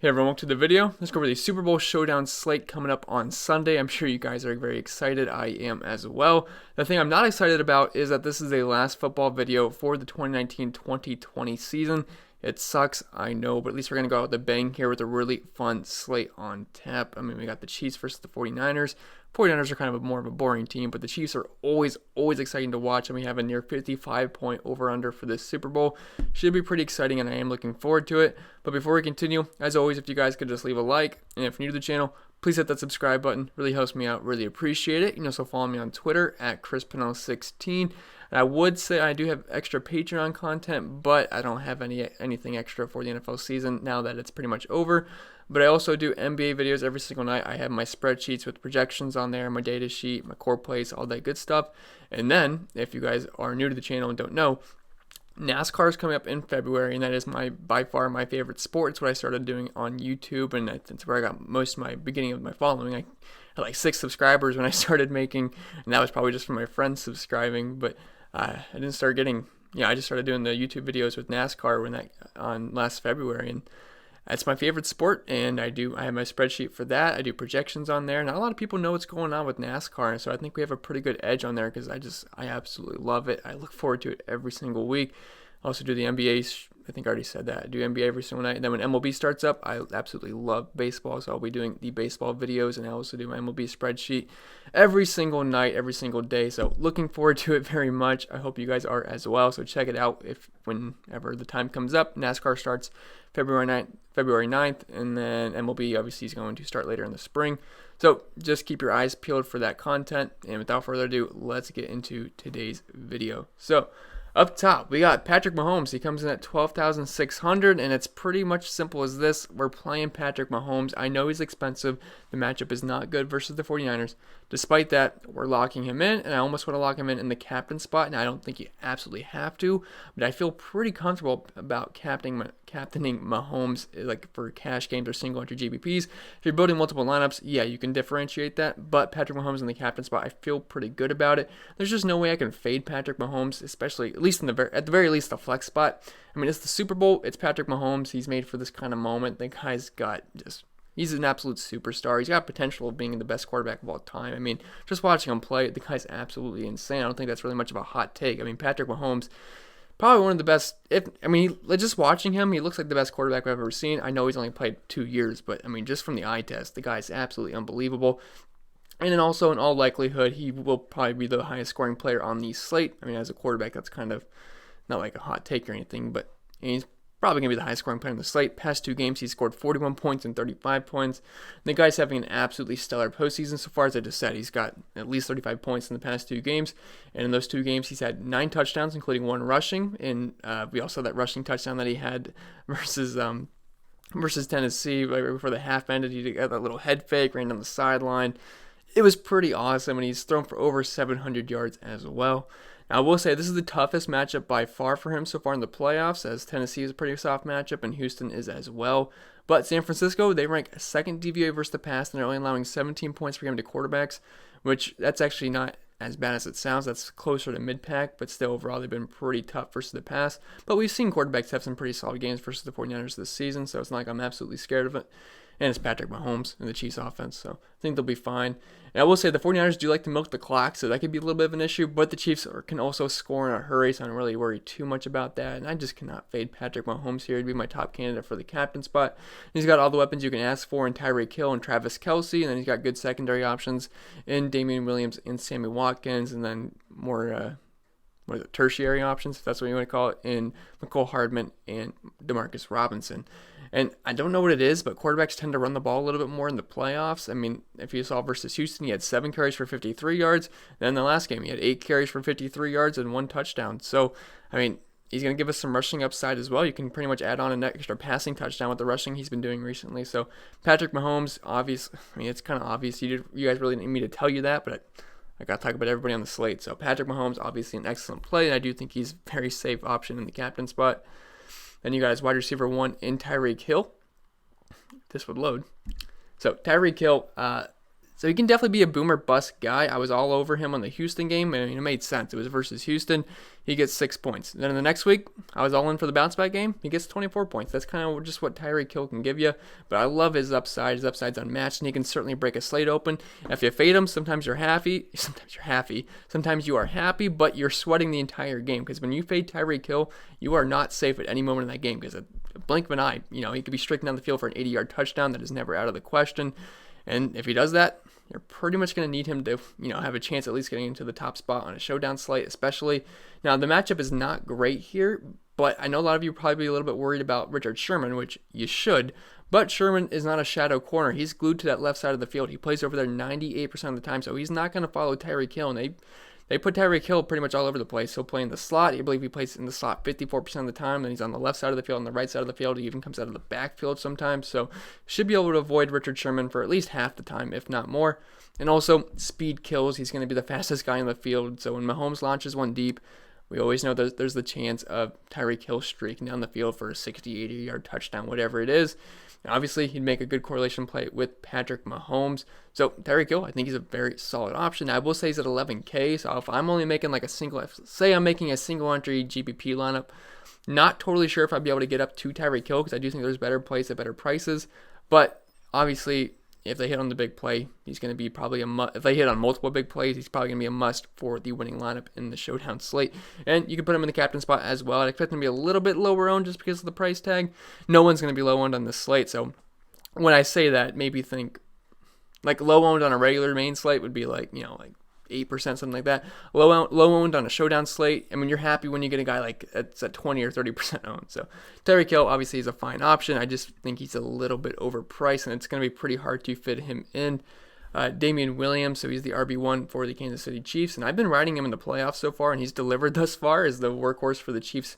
Hey everyone, welcome to the video. Let's go over the Super Bowl Showdown Slate coming up on Sunday. I'm sure you guys are very excited. I am as well. The thing I'm not excited about is that this is a last football video for the 2019-2020 season. It sucks, I know, but at least we're going to go out with a bang here with a really fun slate on tap. I mean, we got the Chiefs versus the 49ers. 49ers are kind of more of a boring team, but the Chiefs are always exciting to watch, and we have a near 55-point over-under for this Super Bowl. Should be pretty exciting, and I am looking forward to it. But before we continue, as always, if you guys could just leave a like, and if you're new to the channel, please hit that subscribe button. Really helps me out. Really appreciate it. You can also follow me on Twitter at Pennell16. And I would say I do have extra Patreon content, but I don't have anything extra for the NFL season now that it's pretty much over. But I also do NBA videos every single night. I have my spreadsheets with projections on there, my data sheet, my core plays, all that good stuff. And then, if you guys are new to the channel and don't know, NASCAR is coming up in February, and that is by far my favorite sport. It's what I started doing on YouTube, and that's where I got most of my beginning of my following. I had like 6 subscribers when I started making, and that was probably just from my friends subscribing. But I didn't start getting, I just started doing the YouTube videos with NASCAR on last February, and that's my favorite sport, and I have my spreadsheet for that. I do projections on there. Not a lot of people know what's going on with NASCAR, so I think we have a pretty good edge on there because I absolutely love it. I look forward to it every single week. I also do the NBA. I think I already said that. I do NBA every single night. And then when MLB starts up, I absolutely love baseball, so I'll be doing the baseball videos, and I also do my MLB spreadsheet every single night, every single day. So looking forward to it very much. I hope you guys are as well. So check it out whenever the time comes up. NASCAR starts February 9th, and then MLB obviously is going to start later in the spring. So just keep your eyes peeled for that content. And without further ado, let's get into today's video. So up top, we got Patrick Mahomes. He comes in at 12,600, and it's pretty much simple as this. We're playing Patrick Mahomes. I know he's expensive. The matchup is not good versus the 49ers. Despite that, we're locking him in, and I almost want to lock him in the captain spot, and I don't think you absolutely have to, but I feel pretty comfortable about captaining Mahomes like for cash games or single entry GPPs. If you're building multiple lineups, yeah, you can differentiate that, but Patrick Mahomes in the captain spot, I feel pretty good about it. There's just no way I can fade Patrick Mahomes, especially at the very least the flex spot. I mean, it's the Super Bowl. It's Patrick Mahomes. He's made for this kind of moment. The guy's got he's an absolute superstar. He's got potential of being the best quarterback of all time. I mean, just watching him play, the guy's absolutely insane. I don't think that's really much of a hot take. I mean, Patrick Mahomes, probably one of the best. Just watching him, he looks like the best quarterback I've ever seen. I know he's only played 2 years, but I mean, just from the eye test, the guy's absolutely unbelievable. And then also, in all likelihood, he will probably be the highest scoring player on the slate. I mean, as a quarterback, that's kind of not like a hot take or anything, but he's probably going to be the highest scoring player on the slate. Past 2 games, he's scored 41 points and 35 points. The guy's having an absolutely stellar postseason so far. As I just said, he's got at least 35 points in the past 2 games. And in those 2 games, he's had 9 touchdowns, including 1 rushing. And we also saw that rushing touchdown that he had versus Tennessee right before the half ended. He got that little head fake, ran down the sideline. It was pretty awesome, and he's thrown for over 700 yards as well. Now, I will say this is the toughest matchup by far for him so far in the playoffs, as Tennessee is a pretty soft matchup, and Houston is as well. But San Francisco, they rank second DVOA versus the pass, and they're only allowing 17 points per game to quarterbacks, which that's actually not as bad as it sounds. That's closer to mid-pack, but still overall they've been pretty tough versus the pass. But we've seen quarterbacks have some pretty solid games versus the 49ers this season, so it's not like I'm absolutely scared of it. And it's Patrick Mahomes and the Chiefs offense, so I think they'll be fine. And I will say the 49ers do like to milk the clock, so that could be a little bit of an issue, but the Chiefs can also score in a hurry, so I don't really worry too much about that. And I just cannot fade Patrick Mahomes here. He'd be my top candidate for the captain spot. He's got all the weapons you can ask for in TYREEK and Travis KELCE, and then he's got good secondary options in DAMIEN Williams and Sammy Watkins, and then more tertiary options, if that's what you want to call it, in MECOLE, HARDMAN, and Demarcus Robinson. And I don't know what it is, but quarterbacks tend to run the ball a little bit more in the playoffs. I mean, if you saw versus Houston, he had 7 carries for 53 yards. Then in the last game, he had 8 carries for 53 yards and 1 touchdown. So, I mean, he's going to give us some rushing upside as well. You can pretty much add on an extra passing touchdown with the rushing he's been doing recently. So, Patrick Mahomes, it's kind of obvious. You guys really didn't need me to tell you that, but I got to talk about everybody on the slate. So, Patrick Mahomes, obviously an excellent play, and I do think he's a very safe option in the captain spot. Then you got wide receiver 1 in TYREEK. This would load. So Tyreek Hill, So he can definitely be a boomer bust guy. I was all over him on the Houston game, and it made sense. It was versus Houston. He gets 6 points. Then in the next week, I was all in for the bounce back game. He gets 24 points. That's kind of just what TYREEK Hill can give you. But I love his upside. His upside's unmatched, and he can certainly break a slate open. If you fade him, sometimes you're happy. Sometimes you are happy, but you're sweating the entire game. Because when you fade TYREEK Hill, you are not safe at any moment in that game. Because a blink of an eye, he could be striking down the field for an 80-yard touchdown. That is never out of the question. And if he does that, you're pretty much going to need him to, have a chance at least getting into the top spot on a showdown slate, especially. Now, the matchup is not great here, but I know a lot of you are probably a little bit worried about Richard Sherman, which you should. But Sherman is not a shadow corner. He's glued to that left side of the field. He plays over there 98% of the time, so he's not going to follow TYREEK Hill. And they put TYREEK Hill pretty much all over the place. He'll play in the slot. I believe he plays in the slot 54% of the time. Then he's on the left side of the field, on the right side of the field. He even comes out of the backfield sometimes. So should be able to avoid Richard Sherman for at least half the time, if not more. And also, speed kills. He's going to be the fastest guy in the field. So when Mahomes launches one deep, we always know there's the chance of TYREEK Hill streaking down the field for a 60, 80-yard touchdown, whatever it is. And obviously, he'd make a good correlation play with Patrick Mahomes. So TYREEK Hill, I think he's a very solid option. I will say he's at 11K. So if I'm only making like I'm making a single entry GPP lineup, not totally sure if I'd be able to get up to TYREEK Hill because I do think there's better plays at better prices. But obviously, if they hit on the big play, he's going to be probably a must. If they hit on multiple big plays, he's probably going to be a must for the winning lineup in the Showdown Slate. And you can put him in the captain spot as well. I'd expect him to be a little bit lower owned just because of the price tag. No one's going to be low owned on this slate. So when I say that, maybe think like low owned on a regular main slate would be like 8%, something like that. Low owned on a Showdown slate. I mean, you're happy when you get a guy like it's at 20 or 30% owned. So TYREEK Hill obviously is a fine option. I just think he's a little bit overpriced, and it's going to be pretty hard to fit him in. Damien Williams, so he's the RB1 for the Kansas City Chiefs, and I've been riding him in the playoffs so far, and he's delivered thus far as the workhorse for the Chiefs,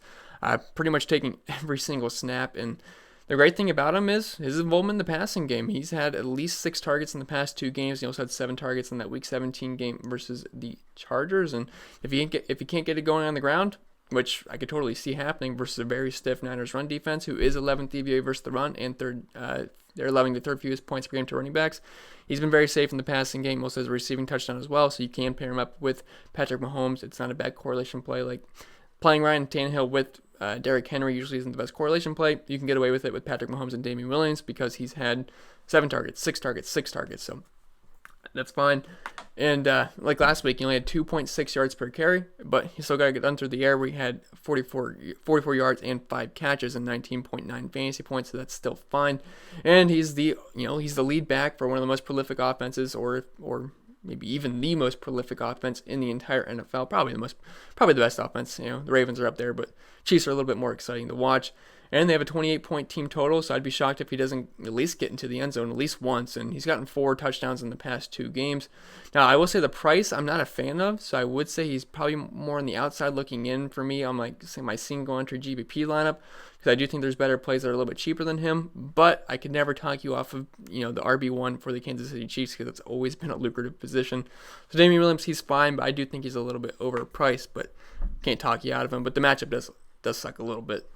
pretty much taking every single snap. And the great thing about him is his involvement in the passing game. He's had at least 6 targets in the past 2 games. He also had 7 targets in that Week 17 game versus the Chargers. And if he can't get it going on the ground, which I could totally see happening versus a very stiff Niners run defense, who is 11th DVA versus the run and they're allowing the third fewest points per game to running backs. He's been very safe in the passing game, also has a receiving touchdown as well. So you can pair him up with Patrick Mahomes. It's not a bad correlation play. Like playing Ryan Tannehill with Derrick Henry usually isn't the best correlation play. You can get away with it with Patrick Mahomes and Damien Williams because he's had 7 targets, 6 targets, 6 targets. So that's fine. And like last week, he only had 2.6 yards per carry, but he still got to get done through the air where he had 44 yards and 5 catches and 19.9 fantasy points, so that's still fine. And he's the lead back for one of the most prolific offenses, or maybe even the most prolific offense in the entire NFL. Probably the best offense. The Ravens are up there, but Chiefs are a little bit more exciting to watch. And they have a 28-point team total, so I'd be shocked if he doesn't at least get into the end zone at least once. And he's gotten 4 touchdowns in the past 2 games. Now, I will say the price I'm not a fan of, so I would say he's probably more on the outside looking in for me on my single entry GBP lineup, because I do think there's better plays that are a little bit cheaper than him. But I could never talk you off of the RB1 for the Kansas City Chiefs because it's always been a lucrative position. So Damien Williams, he's fine, but I do think he's a little bit overpriced, but can't talk you out of him. But the matchup does suck a little bit.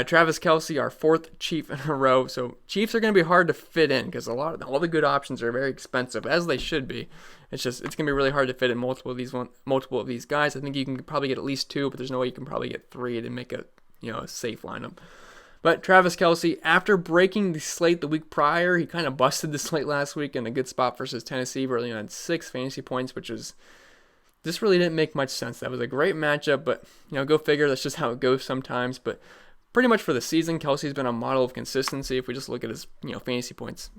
Travis KELCE, our 4th Chief in a row. So Chiefs are going to be hard to fit in because all the good options are very expensive, as they should be. It's going to be really hard to fit in multiple of these guys. I think you can probably get at least 2, but there's no way you can probably get 3 to make a safe lineup. But Travis KELCE, after breaking the slate the week prior, he kind of busted the slate last week in a good spot versus Tennessee, where he had 6 fantasy points, which was this really didn't make much sense. That was a great matchup, but go figure. That's just how it goes sometimes. But pretty much for the season, KELCE's been a model of consistency. If we just look at his fantasy points,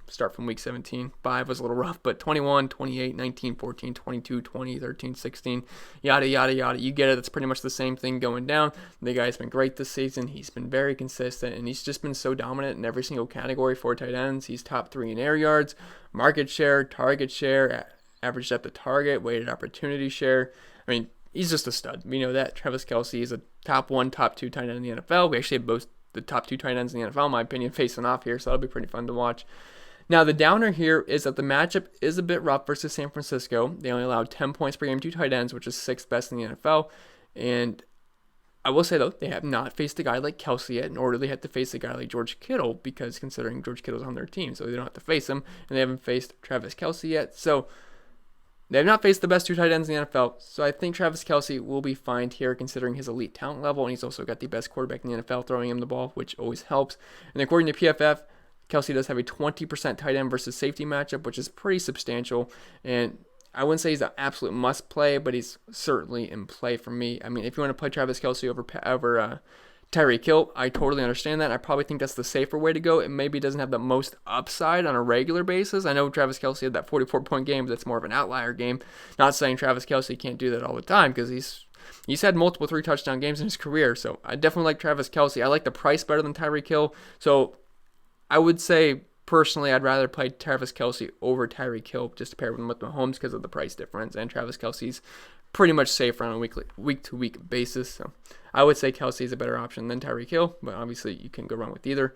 start from week 17. 5 was a little rough, but 21, 28, 19, 14, 22, 20, 13, 16, yada, yada, yada. You get it. That's pretty much the same thing going down. The guy's been great this season. He's been very consistent, and he's just been so dominant in every single category for tight ends. He's top 3 in air yards, market share, target share, average depth of target, weighted opportunity share. I mean, he's just a stud. We know that. Travis KELCE is a top 1, top 2 tight end in the NFL. We actually have both the top 2 tight ends in the NFL, in my opinion, facing off here, so that'll be pretty fun to watch. Now, the downer here is that the matchup is a bit rough versus San Francisco. They only allowed 10 points per game to tight ends, which is 6th best in the NFL. And I will say, though, they have not faced a guy like KELCE yet, nor do they have to face a guy like George Kittle, because considering George Kittle's on their team, so they don't have to face him, and they haven't faced Travis KELCE yet. So they have not faced the best 2 tight ends in the NFL, so I think Travis KELCE will be fine here considering his elite talent level, and he's also got the best quarterback in the NFL throwing him the ball, which always helps. And according to PFF, KELCE does have a 20% tight end versus safety matchup, which is pretty substantial, and I wouldn't say he's an absolute must play, but he's certainly in play for me. I mean, if you want to play Travis KELCE over TYREEK Hill, I totally understand that. I probably think that's the safer way to go. It maybe doesn't have the most upside on a regular basis. I know Travis KELCE had that 44-point game, but that's more of an outlier game. Not saying Travis KELCE can't do that all the time, because he's had multiple 3-touchdown games in his career. So I definitely like Travis KELCE. I like the price better than TYREEK Hill. So I would say, personally, I'd rather play Travis KELCE over TYREEK Hill just to pair him with MAHOMES because of the price difference. And Travis KELCE's pretty much safer on a week-to-week basis. So I would say KELCE is a better option than TYREEK Hill, but obviously you can go wrong with either.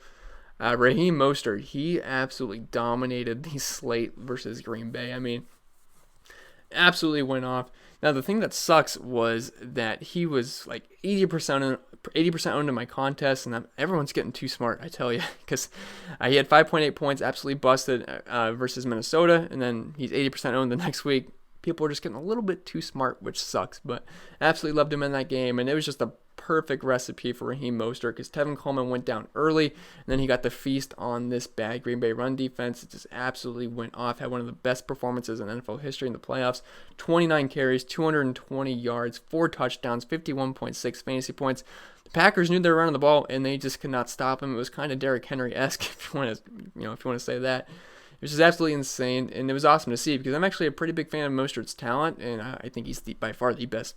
RAHEEM MOSTERT, he absolutely dominated the slate versus Green Bay. I mean, absolutely went off. Now, the thing that sucks was that he was like 80% owned in my contest, and everyone's getting too smart, I tell you, because he had 5.8 points, absolutely busted versus Minnesota, and then he's 80% owned the next week. People are just getting a little bit too smart, which sucks, but absolutely loved him in that game, and it was just a perfect recipe for RAHEEM MOSTERT because Tevin Coleman went down early, and then he got the feast on this bad Green Bay run defense. It just absolutely went off. Had one of the best performances in NFL history in the playoffs. 29 carries, 220 yards, 4 touchdowns, 51.6 fantasy points. The Packers knew they were running the ball, and they just could not stop him. It was kind of Derrick Henry-esque, if you want to say that. It was just absolutely insane, and it was awesome to see because I'm actually a pretty big fan of Mostert's talent, and I think he's by far the best.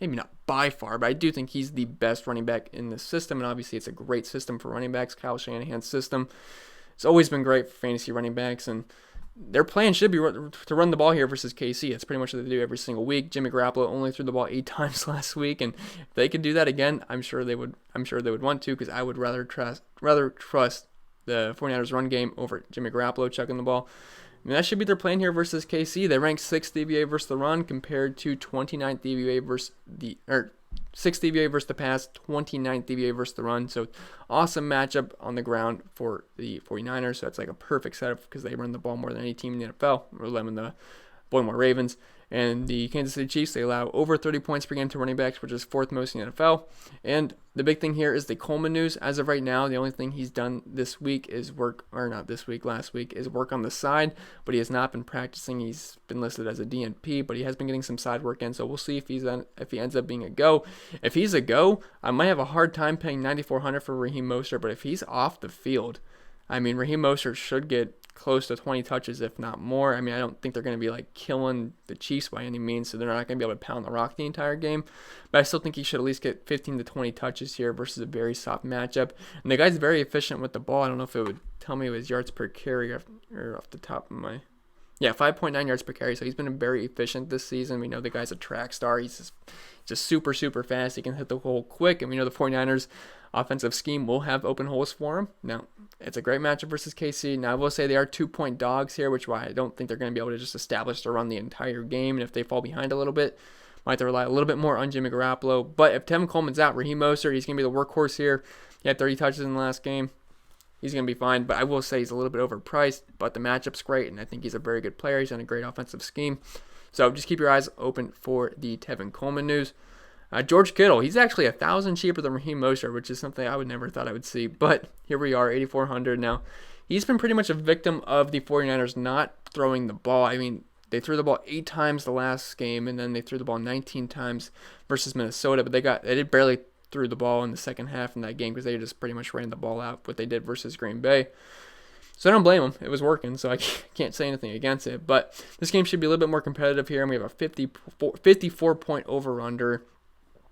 Maybe not by far, but I do think he's the best running back in the system, and obviously it's a great system for running backs. Kyle Shanahan's system. It's always been great for fantasy running backs, and their plan should be to run the ball here versus KC. It's pretty much what they do every single week. Jimmy Garoppolo only threw the ball 8 times last week, and if they could do that again, I'm sure they would want to, because I would rather trust the 49ers run game over Jimmy Garoppolo chucking the ball. I mean, that should be their plan here versus KC. They rank 6th DVA versus the run compared to 29th DVA versus 6th DVA versus the pass, 29th DVA versus the run. So awesome matchup on the ground for the 49ers. So that's like a perfect setup because they run the ball more than any team in the NFL, or them and the Baltimore Ravens. And the Kansas City Chiefs, they allow over 30 points per game to running backs, which is 4th most in the NFL. And the big thing here is the Coleman news. As of right now, the only thing he's done last week, is work on the side, but he has not been practicing. He's been listed as a DNP, but he has been getting some side work in, so we'll see if he ends up being a go. If he's a go, I might have a hard time paying $9,400 for RAHEEM MOSTERT, but if he's off the field, I mean, RAHEEM MOSTERT should get close to 20 touches, if not more. I mean, I don't think they're going to be like killing the Chiefs by any means, so they're not going to be able to pound the rock the entire game. But I still think he should at least get 15 to 20 touches here versus a very soft matchup. And the guy's very efficient with the ball. I don't know if it would tell me his yards per carry off the top of my... Yeah, 5.9 yards per carry, so he's been very efficient this season. We know the guy's a track star. He's just super, super fast. He can hit the hole quick, and we know the 49ers offensive scheme will have open holes for him. Now, it's a great matchup versus KC. Now, I will say they are 2-point dogs here, which is why I don't think they're going to be able to just establish to run the entire game. And if they fall behind a little bit, might have to rely a little bit more on Jimmy Garoppolo. But if Tevin Coleman's out, RAHEEM MOSTERT, he's going to be the workhorse here. He had 30 touches in the last game. He's going to be fine, but I will say he's a little bit overpriced, but the matchup's great, and I think he's a very good player. He's on a great offensive scheme. So just keep your eyes open for the Tevin Coleman news. George Kittle, he's actually 1,000 cheaper than RAHEEM MOSTERT, which is something I would never thought I would see, but here we are, 8,400. Now, he's been pretty much a victim of the 49ers not throwing the ball. I mean, they threw the ball 8 times the last game, and then they threw the ball 19 times versus Minnesota, but they did barely threw the ball in the second half in that game because they just pretty much ran the ball out, what they did versus Green Bay. So I don't blame them. It was working, so I can't say anything against it. But this game should be a little bit more competitive here, and we have a 54-point over-under.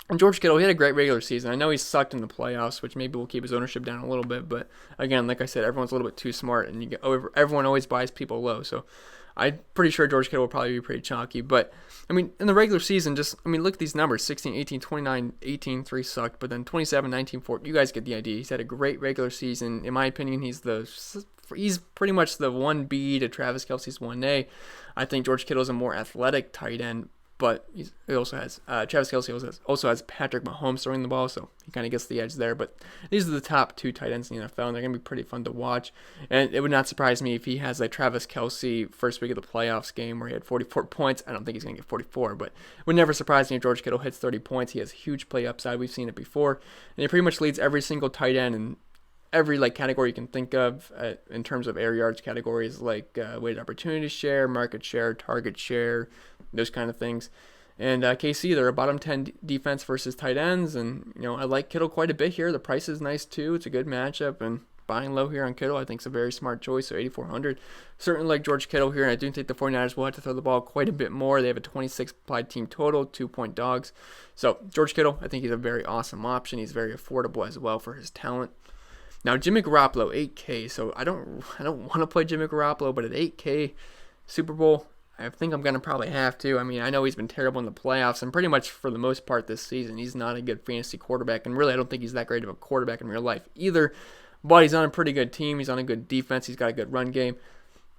And George Kittle, he had a great regular season. I know he sucked in the playoffs, which maybe will keep his ownership down a little bit. But again, like I said, everyone's a little bit too smart, and everyone always buys people low. So I'm pretty sure George Kittle will probably be pretty chalky. But, I mean, in the regular season, look at these numbers. 16, 18, 29, 18, 3 sucked. But then 27, 19, 4. You guys get the idea. He's had a great regular season. In my opinion, he's pretty much the 1B to Travis KELCE's 1A. I think George Kittle is a more athletic tight end. but he also has Travis KELCE also has Patrick Mahomes throwing the ball, so he kind of gets the edge there. But these are the top 2 tight ends in the NFL, and they're going to be pretty fun to watch. And it would not surprise me if he has like Travis KELCE first week of the playoffs game where he had 44 points. I don't think he's going to get 44, but it would never surprise me if George Kittle hits 30 points. He has huge play upside. We've seen it before, and he pretty much leads every single tight end in every like category you can think of in terms of air yards categories like weighted opportunity share, market share, target share, those kind of things. And KC, they're a bottom 10 defense versus tight ends, and I like Kittle quite a bit here. The price is nice too. It's a good matchup, and buying low here on Kittle I think is a very smart choice. So 8,400. Certainly like George Kittle here, and I do think the 49ers will have to throw the ball quite a bit more. They have a 26 applied team total, 2-point dogs. So George Kittle, I think he's a very awesome option. He's very affordable as well for his talent. Now Jimmy Garoppolo, 8K. So I don't want to play Jimmy Garoppolo, but at 8K Super Bowl, I think I'm going to probably have to. I mean, I know he's been terrible in the playoffs, and pretty much for the most part this season, he's not a good fantasy quarterback, and really I don't think he's that great of a quarterback in real life either, but he's on a pretty good team. He's on a good defense. He's got a good run game,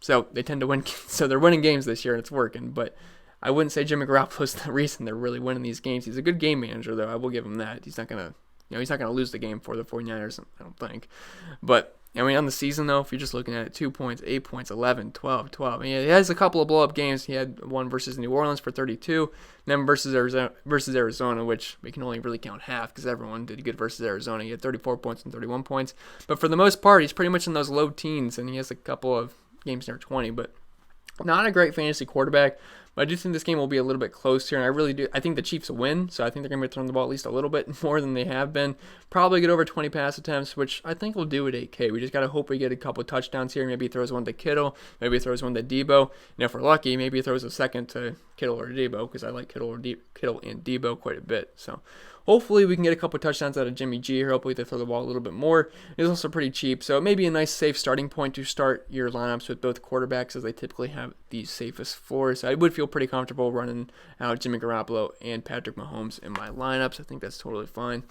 so they tend to win. So they're winning games this year, and it's working, but I wouldn't say Jimmy Garoppolo's the reason they're really winning these games. He's a good game manager, though. I will give him that. He's not going to he's not going to lose the game for the 49ers, I don't think. But, I mean, on the season, though, if you're just looking at it, 2 points, 8 points, 11, 12, 12. I mean, he has a couple of blow-up games. He had one versus New Orleans for 32, and then versus Arizona, which we can only really count half because everyone did good versus Arizona. He had 34 points and 31 points. But for the most part, he's pretty much in those low teens, and he has a couple of games near 20. But not a great fantasy quarterback. But I do think this game will be a little bit closer, and I really do. I think the Chiefs will win, so I think they're going to be throwing the ball at least a little bit more than they have been. Probably get over 20 pass attempts, which I think we'll do at 8K. We just got to hope we get a couple of touchdowns here. Maybe he throws one to Kittle. Maybe he throws one to DEEBO. And if we're lucky, maybe he throws a second to Kittle or DEEBO, because I like Kittle and DEEBO quite a bit. So hopefully we can get a couple of touchdowns out of Jimmy G here. Hopefully they throw the ball a little bit more. He's also pretty cheap, so it may be a nice safe starting point to start your lineups with both quarterbacks, as they typically have the safest floors. I would feel pretty comfortable running out Jimmy Garoppolo and Patrick Mahomes in my lineups. I think that's totally fine.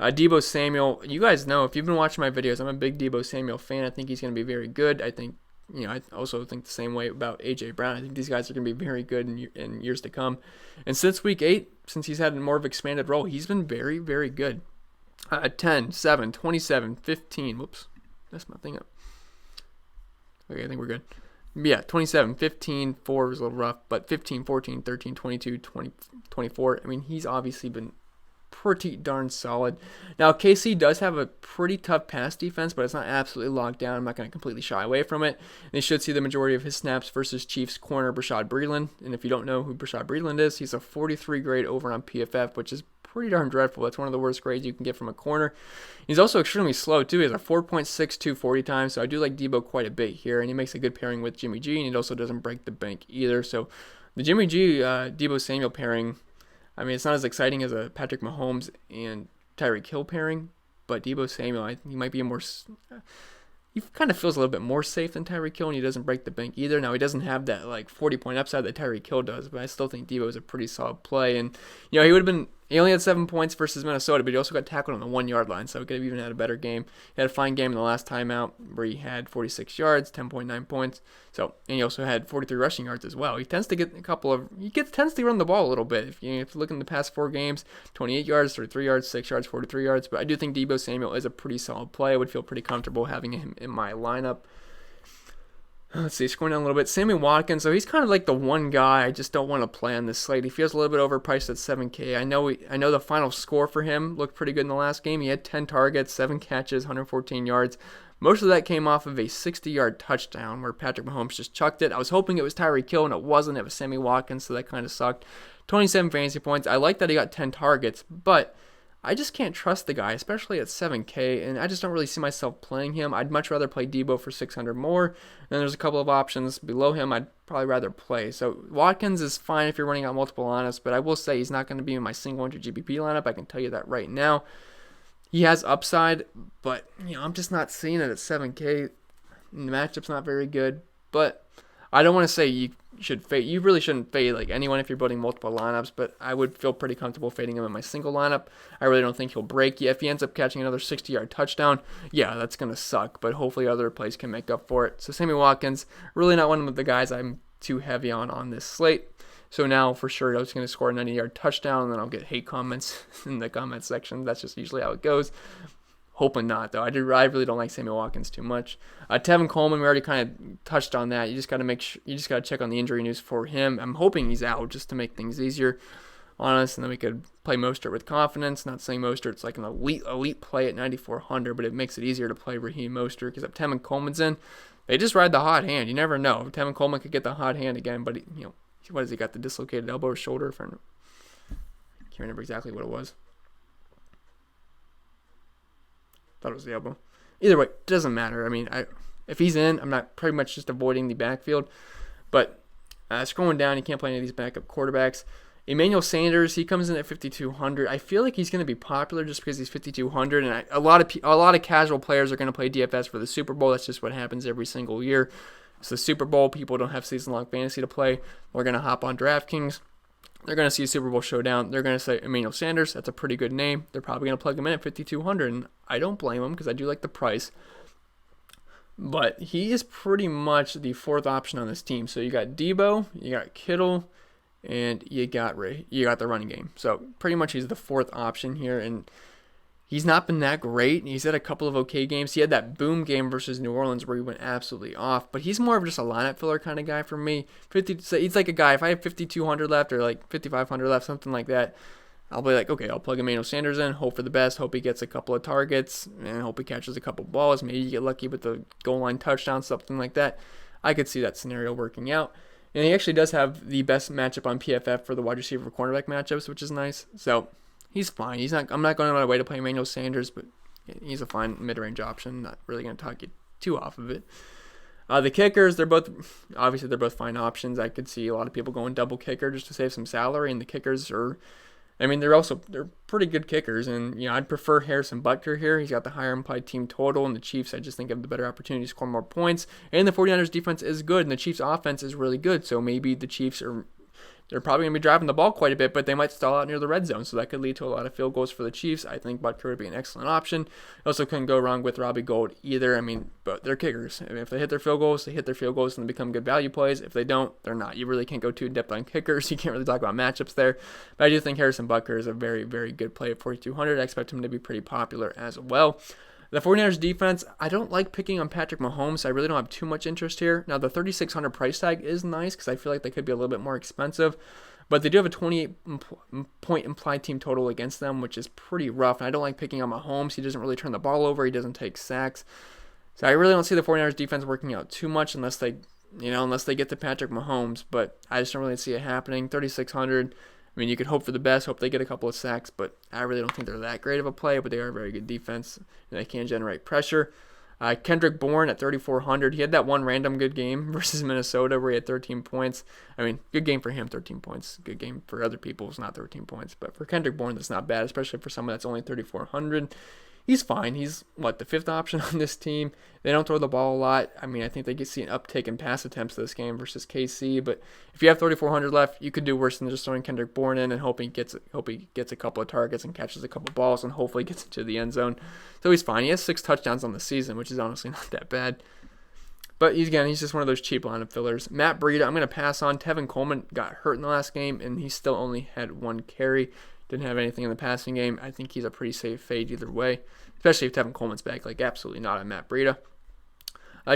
DEEBO Samuel, you guys know, if you've been watching my videos, I'm a big DEEBO Samuel fan. I think he's going to be very good. I think, I also think the same way about A.J. Brown. I think these guys are going to be very good in years to come. And since week 8, since he's had more of an expanded role, he's been very, very good. 10, 7, 27, 15. Whoops, messed my thing up. Okay, I think we're good. Yeah, 27, 15, 4 was a little rough, but 15, 14, 13, 22, 20, 24. I mean, he's obviously been pretty darn solid. Now, KC does have a pretty tough pass defense, but it's not absolutely locked down. I'm not going to completely shy away from it. They should see the majority of his snaps versus Chiefs corner Bashaud Breeland. And if you don't know who Bashaud Breeland is, he's a 43 grade over on PFF, which is pretty darn dreadful. That's one of the worst grades you can get from a corner. He's also extremely slow, too. He has a 4.62 40 time, so I do like DEEBO quite a bit here, and he makes a good pairing with Jimmy G, and it also doesn't break the bank either. So the Jimmy G, DEEBO Samuel pairing, I mean, it's not as exciting as a Patrick Mahomes and TYREEK Hill pairing, but DEEBO Samuel, he might be he kind of feels a little bit more safe than TYREEK Hill, and he doesn't break the bank either. Now, he doesn't have that 40-point upside that TYREEK Hill does, but I still think DEEBO is a pretty solid play. And he only had 7 points versus Minnesota, but he also got tackled on the 1-yard line, so he could have even had a better game. He had a fine game in the last timeout where he had 46 yards, 10.9 points. And he also had 43 rushing yards as well. He tends to get tends to run the ball a little bit. If you look in the past 4 games, 28 yards, 33 yards, 6 yards, 43 yards. But I do think DEEBO Samuel is a pretty solid play. I would feel pretty comfortable having him in my lineup. Let's see, scrolling down a little bit. Sammy Watkins, so he's kind of like the one guy I just don't want to play on this slate. He feels a little bit overpriced at 7K. I know the final score for him looked pretty good in the last game. He had 10 targets, 7 catches, 114 yards. Most of that came off of a 60-yard touchdown where Patrick Mahomes just chucked it. I was hoping it was TYREEK Hill, and it wasn't. It was Sammy Watkins, so that kind of sucked. 27 fantasy points. I like that he got 10 targets, but I just can't trust the guy, especially at 7K, and I just don't really see myself playing him. I'd much rather play DEEBO for 600 more. And then there's a couple of options below him I'd probably rather play. So Watkins is fine if you're running out multiple lineups, but I will say he's not going to be in my single 100 GPP lineup. I can tell you that right now. He has upside, but I'm just not seeing it at 7K. The matchup's not very good, but I don't want to say you should fade. You really shouldn't fade anyone if you're building multiple lineups, but I would feel pretty comfortable fading him in my single lineup. I really don't think he'll break. Yeah, if he ends up catching another 60-yard touchdown, yeah, that's going to suck, but hopefully other plays can make up for it. So Sammy Watkins, really not one of the guys I'm too heavy on this slate. So now for sure I was going to score a 90-yard touchdown, and then I'll get hate comments in the comment section. That's just usually how it goes. Hoping not, though. I really don't like Sammy Watkins too much. Tevin Coleman, we already kind of touched on that. You just got to check on the injury news for him. I'm hoping he's out just to make things easier on us, and then we could play Mostert with confidence. Not saying Mostert's like an elite play at 9,400, but it makes it easier to play RAHEEM Mostert because if Tevin Coleman's in, they just ride the hot hand. You never know. Tevin Coleman could get the hot hand again, but what has he got? The dislocated elbow or shoulder? I can't remember exactly what it was. Thought it was the elbow. Either way, it doesn't matter. I mean, if he's in, I'm not pretty much just avoiding the backfield. But scrolling down, you can't play any of these backup quarterbacks. Emmanuel Sanders, he comes in at 5,200. I feel like he's going to be popular just because he's 5,200, and a lot of casual players are going to play DFS for the Super Bowl. That's just what happens every single year. It's the Super Bowl. People don't have season-long fantasy to play. We're going to hop on DraftKings. They're going to see a Super Bowl showdown. They're going to say Emmanuel Sanders. That's a pretty good name. They're probably going to plug him in at 5,200, and I don't blame him because I do like the price. But he is pretty much the fourth option on this team. So you got DEEBO, you got KITTLE, and you got the running game. So pretty much he's the fourth option here, and he's not been that great. He's had a couple of okay games. He had that boom game versus New Orleans where he went absolutely off. But he's more of just a lineup filler kind of guy for me. He's like a guy, if I have 5,200 left or like 5,500 left, something like that, I'll be like, okay, I'll plug Emmanuel Sanders in, hope for the best, hope he gets a couple of targets, and hope he catches a couple balls. Maybe you get lucky with the goal line touchdown, something like that. I could see that scenario working out. And he actually does have the best matchup on PFF for the wide receiver cornerback matchups, which is nice. So he's fine. I'm not going out of my way to play Emmanuel Sanders, but he's a fine mid-range option. Not really going to talk you too off of it. The kickers, they're both fine options. I could see a lot of people going double kicker just to save some salary, and the kickers they're pretty good kickers, and I'd prefer Harrison Butker here. He's got the higher implied team total, and the Chiefs I just think have the better opportunity to score more points. And the 49ers defense is good, and the Chiefs offense is really good. So maybe the Chiefs they're probably going to be driving the ball quite a bit, but they might stall out near the red zone, so that could lead to a lot of field goals for the Chiefs. I think Butker would be an excellent option. Also couldn't go wrong with Robbie Gould either. But they're kickers. If they hit their field goals, they become good value plays. If they don't, they're not. You really can't go too in-depth on kickers. You can't really talk about matchups there. But I do think Harrison Butker is a very, very good play at 4,200. I expect him to be pretty popular as well. The 49ers defense, I don't like picking on Patrick Mahomes. I really don't have too much interest here. Now, the 3,600 price tag is nice because I feel like they could be a little bit more expensive. But they do have a 28-point implied team total against them, which is pretty rough. And I don't like picking on Mahomes. He doesn't really turn the ball over. He doesn't take sacks. So I really don't see the 49ers defense working out too much unless they get to Patrick Mahomes. But I just don't really see it happening. 3,600. You could hope for the best, hope they get a couple of sacks, but I really don't think they're that great of a play, but they are a very good defense, and they can generate pressure. KENDRICK Bourne at 3,400. He had that one random good game versus Minnesota where he had 13 points. Good game for him, 13 points. Good game for other people, it's not 13 points, but for KENDRICK Bourne, that's not bad, especially for someone that's only 3,400. He's fine. He's, the fifth option on this team. They don't throw the ball a lot. I think they could see an uptick in pass attempts this game versus KC. But if you have 3,400 left, you could do worse than just throwing KENDRICK Bourne in and hope he gets a couple of targets and catches a couple of balls and hopefully gets into the end zone. So he's fine. He has 6 touchdowns on the season, which is honestly not that bad. But he's just one of those cheap lineup fillers. Matt Breida, I'm going to pass on. Tevin Coleman got hurt in the last game, and he still only had 1 carry. Didn't have anything in the passing game. I think he's a pretty safe fade either way, especially if Tevin Coleman's back. Absolutely not on Matt Breida.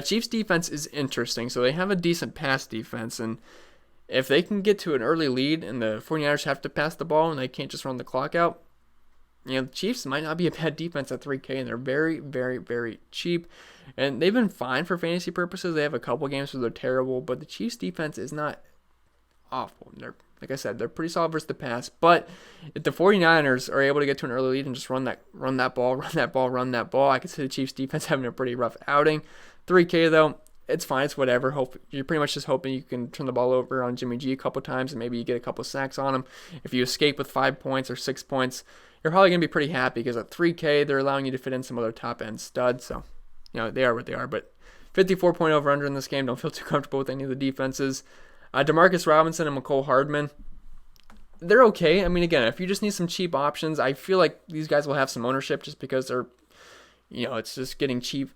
Chiefs defense is interesting. So they have a decent pass defense, and if they can get to an early lead and the 49ers have to pass the ball and they can't just run the clock out, the Chiefs might not be a bad defense at 3K, and they're very, very, very cheap. And they've been fine for fantasy purposes. They have a couple games where they're terrible, but the Chiefs defense is not awful. Like I said, they're pretty solid versus the pass. But if the 49ers are able to get to an early lead and just run that ball, I could see the Chiefs defense having a pretty rough outing. 3K though, it's fine. It's whatever. You're pretty much just hoping you can turn the ball over on Jimmy G a couple times and maybe you get a couple sacks on him. If you escape with 5 points or 6 points, you're probably going to be pretty happy because at 3K, they're allowing you to fit in some other top-end studs. So, they are what they are. But 54-point over-under in this game. Don't feel too comfortable with any of the defenses. Demarcus Robinson and McCole Hardman, they're okay. Again, if you just need some cheap options, I feel like these guys will have some ownership just because they're, it's just getting cheap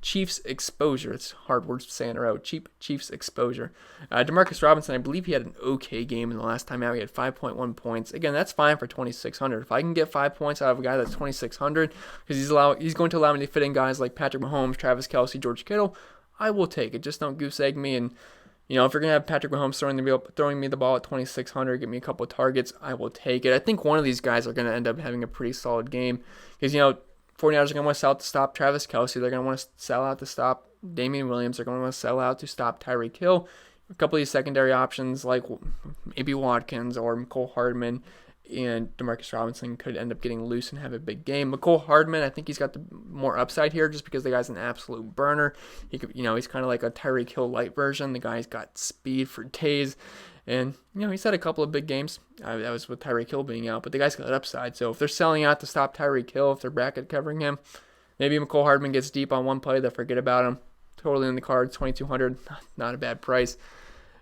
Chiefs exposure. It's hard words to say in a row. Cheap Chiefs exposure. Demarcus Robinson, I believe he had an okay game in the last time out. He had 5.1 points. Again, that's fine for 2,600. If I can get 5 points out of a guy that's 2,600, because he's going to allow me to fit in guys like Patrick Mahomes, Travis KELCE, George Kittle, I will take it. Just don't goose egg me. And if you're going to have Patrick Mahomes throwing me the ball at 2,600, give me a couple of targets, I will take it. I think one of these guys are going to end up having a pretty solid game because, 49ers are going to want to sell out to stop Travis KELCE. They're going to want to sell out to stop Damien Williams. They're going to want to sell out to stop TYREEK Hill. A couple of these secondary options like maybe Watkins or McCole Hardman and Demarcus Robinson could end up getting loose and have a big game. McCole Hardman, I think he's got the more upside here just because the guy's an absolute burner. He could, he's kind of like a TYREEK Hill light version. The guy's got speed for days. And, he's had a couple of big games. That was with TYREEK Hill being out, but the guy's got upside. So if they're selling out to stop TYREEK Hill, if they're bracket covering him, maybe McCole Hardman gets deep on one play, they'll forget about him. Totally in the cards, 2,200, not a bad price.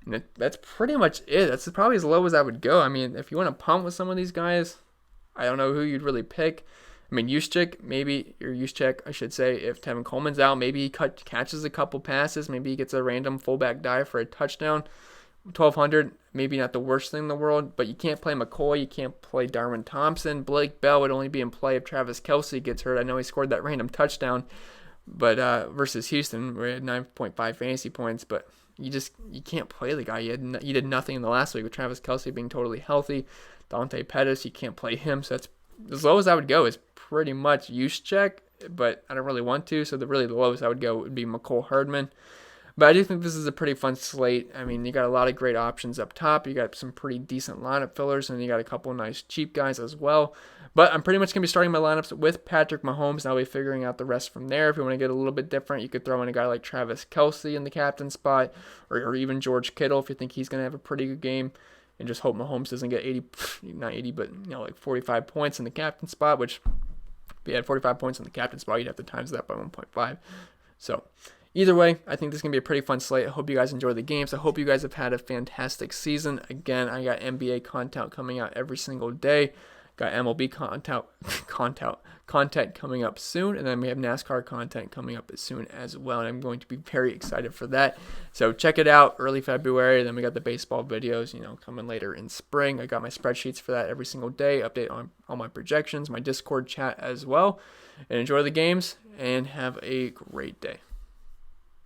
And that's pretty much it. That's probably as low as I would go. I mean, if you want to punt with some of these guys, I don't know who you'd really pick. I mean, Juszczyk, I should say, if Tevin Coleman's out, maybe he catches a couple passes. Maybe he gets a random fullback dive for a touchdown. 1,200, maybe not the worst thing in the world, but you can't play McCoy, you can't play Darwin Thompson. Blake Bell would only be in play if Travis KELCE gets hurt. I know he scored that random touchdown, but versus Houston, where he had 9.5 fantasy points, but you can't play the guy. You did nothing in the last week with Travis KELCE being totally healthy. Dante Pettis, you can't play him, so that's as low as I would go is pretty much Juszczyk, but I don't really want to, so the lowest I would go would be McCole Hardman. But I do think this is a pretty fun slate. I mean, you got a lot of great options up top. You got some pretty decent lineup fillers, and you got a couple nice cheap guys as well. But I'm pretty much going to be starting my lineups with Patrick Mahomes, and I'll be figuring out the rest from there. If you want to get a little bit different, you could throw in a guy like Travis KELCE in the captain spot, or even George Kittle if you think he's going to have a pretty good game, and just hope Mahomes doesn't get 45 points in the captain spot, which if he had 45 points in the captain spot, you'd have to times that by 1.5. So either way, I think this is going to be a pretty fun slate. I hope you guys enjoy the games. I hope you guys have had a fantastic season. Again, I got NBA content coming out every single day. Got MLB content coming up soon, and then we have NASCAR content coming up soon as well, and I'm going to be very excited for that. So check it out early February. Then we got the baseball videos, coming later in spring. I got my spreadsheets for that every single day, update on all my projections, my Discord chat as well. And enjoy the games, and have a great day.